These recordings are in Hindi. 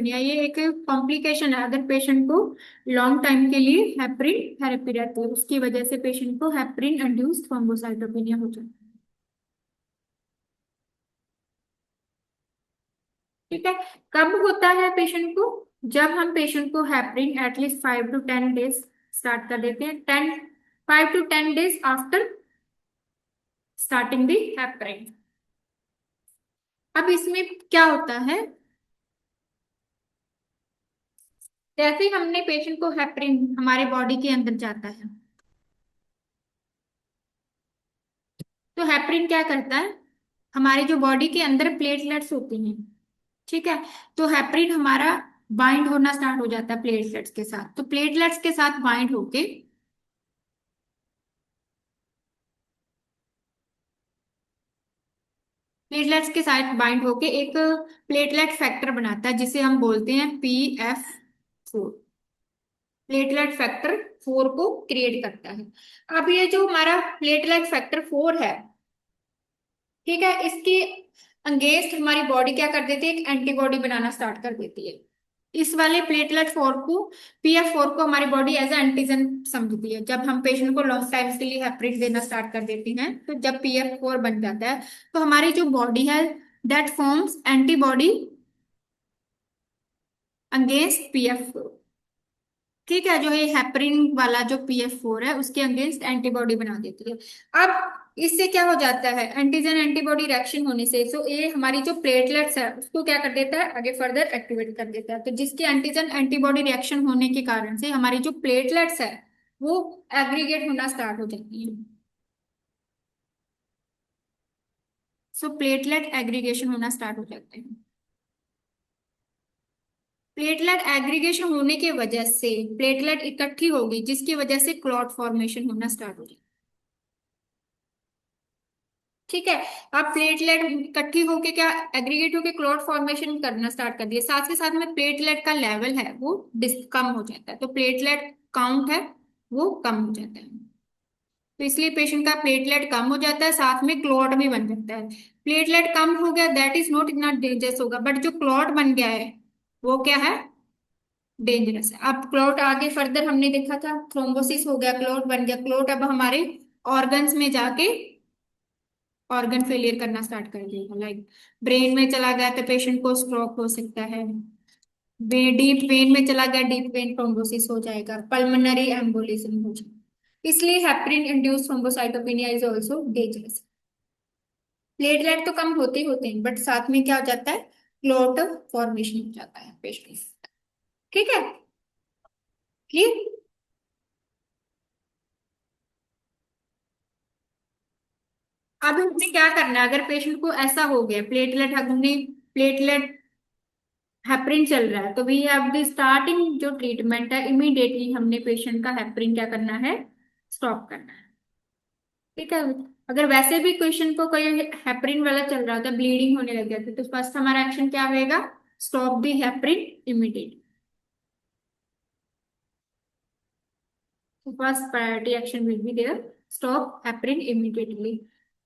ये एक कॉम्प्लिकेशन है। अगर पेशेंट को लॉन्ग टाइम के लिए हेपरिन थेरेपी रहती है, उसकी वजह से पेशेंट को हेपरिन इंड्यूस्ड थ्रोम्बोसाइटोपेनिया हो जाता है। ठीक है। कब होता है पेशेंट को? जब हम पेशेंट को heparin at least 5 to 10 days start कर देते हैं, 5 to 10 days after starting the heparin. अब इसमें क्या होता है, जैसे ही हमने पेशेंट को हेपरिन हमारे बॉडी के अंदर जाता है, तो हेपरिन क्या करता है, हमारे जो बॉडी के अंदर प्लेटलेट्स होती हैं, ठीक है, तो हेपरिन हमारा बाइंड होना स्टार्ट हो जाता है प्लेटलेट्स के साथ। तो प्लेटलेट्स के साथ बाइंड होके, एक प्लेटलेट फैक्टर बनाता है जिसे हम बोलते हैं PF4। प्लेटलेट फैक्टर 4 को क्रिएट करता है। अब ये जो हमारा प्लेटलेट फैक्टर 4 है, ठीक है, इसकी अगेंस्ट हमारी बॉडी क्या कर देती है, एक एंटीबॉडी बनाना स्टार्ट कर देती है। इस वाले प्लेटलेट 4 को, PF4 को हमारी बॉडी एज एंटीजन समझती है। जब हम पेशेंट को लॉन्ग टाइम के लिए हेपरिन देना स्टार्ट कर देती हैं, तो जब PF4 बन जाता है, तो हमारी जो बॉडी है that forms antibody against PF4। ठीक है, जो ये हेपरिन वाला जो PF4 है, उसके अगेंस्ट एंटीबॉडी बना देती है। अब इससे क्या हो जाता है, एंटीजन एंटीबॉडी रिएक्शन होने से, तो ये हमारी जो प्लेटलेट्स है उसको क्या कर देता है, आगे फर्दर एक्टिवेट कर देता है। तो जिसके एंटीजन एंटीबॉडी रिएक्शन होने के कारण से हमारी जो प्लेटलेट्स है वो एग्रीगेट होना स्टार्ट हो जाती है। सो प्लेटलेट एग्रीगेशन होना स्टार्ट हो जाते हैं। प्लेटलेट एग्रीगेशन होने की वजह से प्लेटलेट इकट्ठी होगी, जिसकी वजह से क्लॉट फॉर्मेशन होना स्टार्ट हो जाएगी। ठीक है। अब प्लेटलेट इकट्ठी होके क्या, एग्रीगेट होके क्लॉट फॉर्मेशन करना स्टार्ट कर दिया, साथ के साथ में प्लेटलेट का लेवल है वो कम हो जाता है, तो प्लेटलेट काउंट है वो कम हो जाता है। तो इसलिए पेशेंट का प्लेटलेट कम हो जाता है, साथ में क्लॉट भी बन जाता है। प्लेटलेट कम हो गया, दैट इज नॉट इतना डेंजरस होगा, बट जो क्लॉट बन गया है वो क्या है, डेंजरस है। अब क्लॉट आगे फर्दर हमने देखा था, थ्रोम्बोसिस हो गया, क्लॉट बन गया, क्लॉट अब हमारे ऑर्गन्स में जाके ऑर्गन फेलियर करना स्टार्ट कर देगा। लाइक ब्रेन में चला गया तो पेशेंट को स्ट्रोक हो सकता है, डीप वेन में चला गया, डीप वेन थ्रोम्बोसिस हो जाएगा, पल्मोनरी एम्बोलिज्म हो जाएगा। इसलिए heparin induced thrombocytopenia is also dangerous. Platelet तो कम होते ही होते हैं, बट साथ में क्या हो जाता है, क्लॉट फॉर्मेशन हो जाता है पेशेंट। ठीक है, क्लियर। अब हमने क्या करना है, अगर पेशेंट को ऐसा हो गया, प्लेटलेट हेपरिन चल रहा है, तो वी हैव द स्टार्टिंग जो ट्रीटमेंट है, इमीडिएटली हमने पेशेंट का हेपरिन क्या करना है, स्टॉप करना है। ठीक है। अगर वैसे भी पेशेंट को कोई हेपरिन वाला चल रहा था, ब्लीडिंग होने लग गया था, तो फर्स्ट हमारा एक्शन क्या होएगा, stop the heparin immediate. First priority action will be there, stop heparin immediately.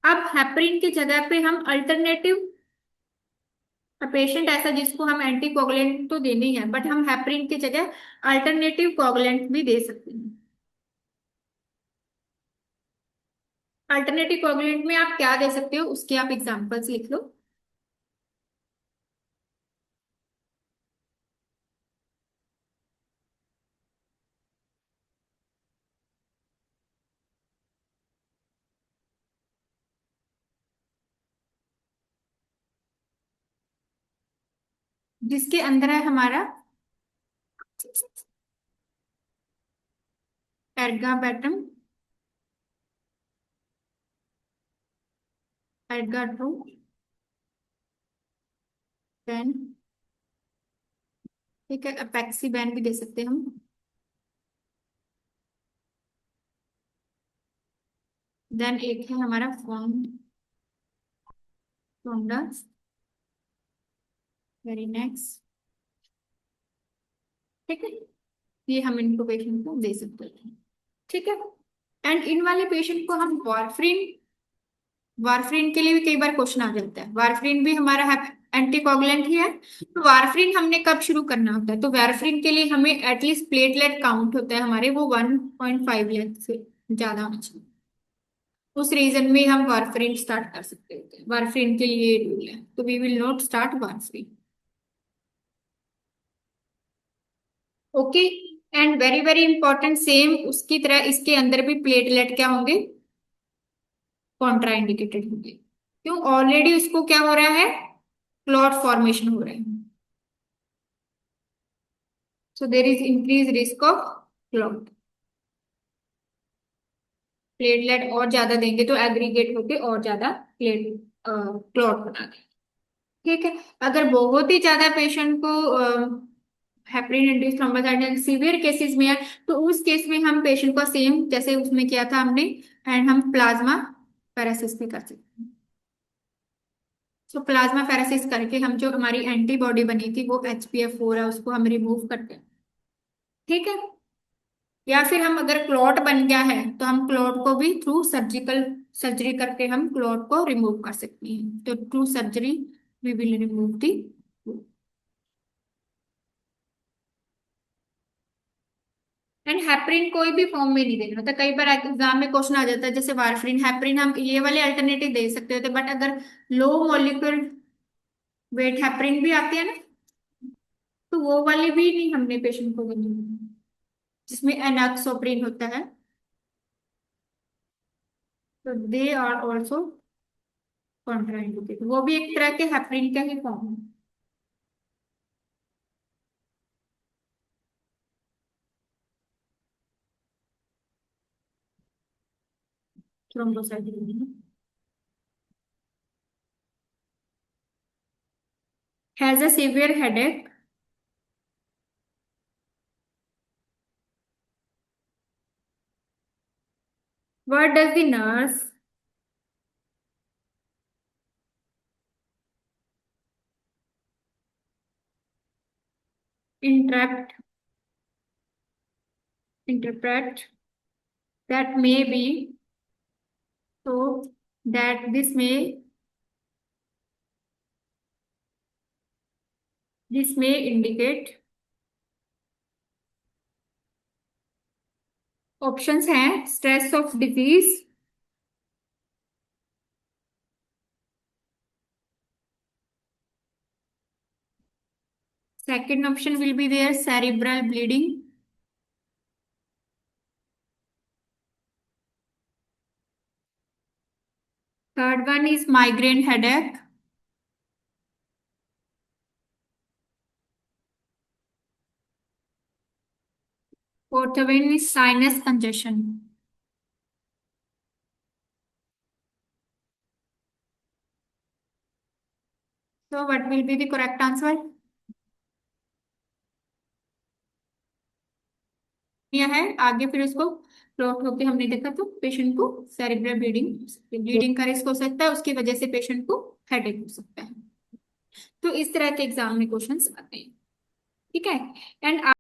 अब हेपरिन की जगह पे हम अल्टरनेटिव, पेशेंट ऐसा जिसको हम एंटी कोगुलेंट तो देनी है, बट हम हेपरिन की जगह अल्टरनेटिव कोगुलेंट भी दे सकते हैं। अल्टरनेटिव कोगुलेंट में आप क्या दे सकते हो, उसके आप एग्जांपल्स लिख लो। जिसके अंदर है हमारा एर्गाबैटम, एर्गाट्रो, बैन, ठीक है, अपेक्सी बैन भी दे सकते हैं हम। देन एक है हमारा फोंडा, वेरी नेक्स्ट। ठीक है, ये हम इनको पेशेंट को दे सकते हैं। ठीक है। एंड इन वाले पेशेंट को हम वारफ्रीन, वारफ्रीन के लिए भी कई बार क्वेश्चन आ जाता है, वारफ्रीन भी हमारा एंटीकोगुलेंट ही है। तो वारफरिन हमने कब शुरू करना होता है? तो वारफरिन के लिए हमें एटलीस्ट प्लेटलेट काउंट होता है हमारे वो 1.5 लाख से ज्यादा होना चाहिए। उस रीजन में हम वारफरिन स्टार्ट कर सकते होते हैं, वारफरिन के लिए रूल है, तो we will not start warfarin. Okay. And very very important, same उसकी तरह इसके अंदर भी प्लेटलेट क्या होंगे? कॉन्ट्रा इंडिकेटेड होंगे। क्यों? ऑलरेडी उसको क्या हो रहा है? क्लॉट फॉर्मेशन हो रहा है। So there is increase risk of clot. Platelet और ज्यादा देंगे तो एग्रीगेट होके और ज्यादा प्लेट क्लॉट बना देंगे। ठीक है। अगर बहुत ही ज्यादा पेशेंट को हेपरिन इंड्यूस्ड थ्रोम्बोसाइटिस सीवियर केसेस में है, तो उस केस में हम पेशेंट को सेम जैसे उसमें किया था हमने, एंड हम प्लाज्मा पैरासिस भी कर सकते हैं। तो प्लाज्मा फेरेसिस करके हम जो हमारी एंटीबॉडी बनी थी वो HbF4 है उसको हम रिमूव करते हैं। ठीक है। या फिर हम अगर क्लॉट बन गया है तो हम क्लॉट को भी थ्रू सर्जिकल सर्जरी करके हम क्लॉट को रिमूव कर सकते हैं, तो through surgery we will remove the. And heparin कोई भी फॉर्म में नहीं देना होता। कई बार एग्जाम में क्वेश्चन आ जाता है जैसे वारफरिन हेपरिन, हम ये वाले अल्टरनेटिव दे सकते होते, बट अगर लो मॉलिक्यूलर वेट हेपरिन भी आती है ना, तो वो वाली भी नहीं हमने पेशेंट को देनी है, जिसमें एनाक्सोप्रिन होता है। तो दे आर ऑल्सो कॉन्ट्राइंडिकेटेड, वो भी एक तरह के हेपरिन का ही फॉर्म है। Thrombocytopenia has a severe headache. What does the nurse interpret interpret that may be, so that this may indicate। Options हैं stress of disease, second option will be there cerebral bleeding, third one is migraine headache, fourth one is sinus congestion. So what will be the correct answer? यह है आगे, फिर उसको प्लॉट होके हमने देखा तो पेशेंट को सेरिब्रल ब्लीडिंग का रिस्क हो सकता है, उसकी वजह से पेशेंट को हेडेक हो सकता है। तो इस तरह के एग्जाम में क्वेश्चंस आते हैं। ठीक है। एंड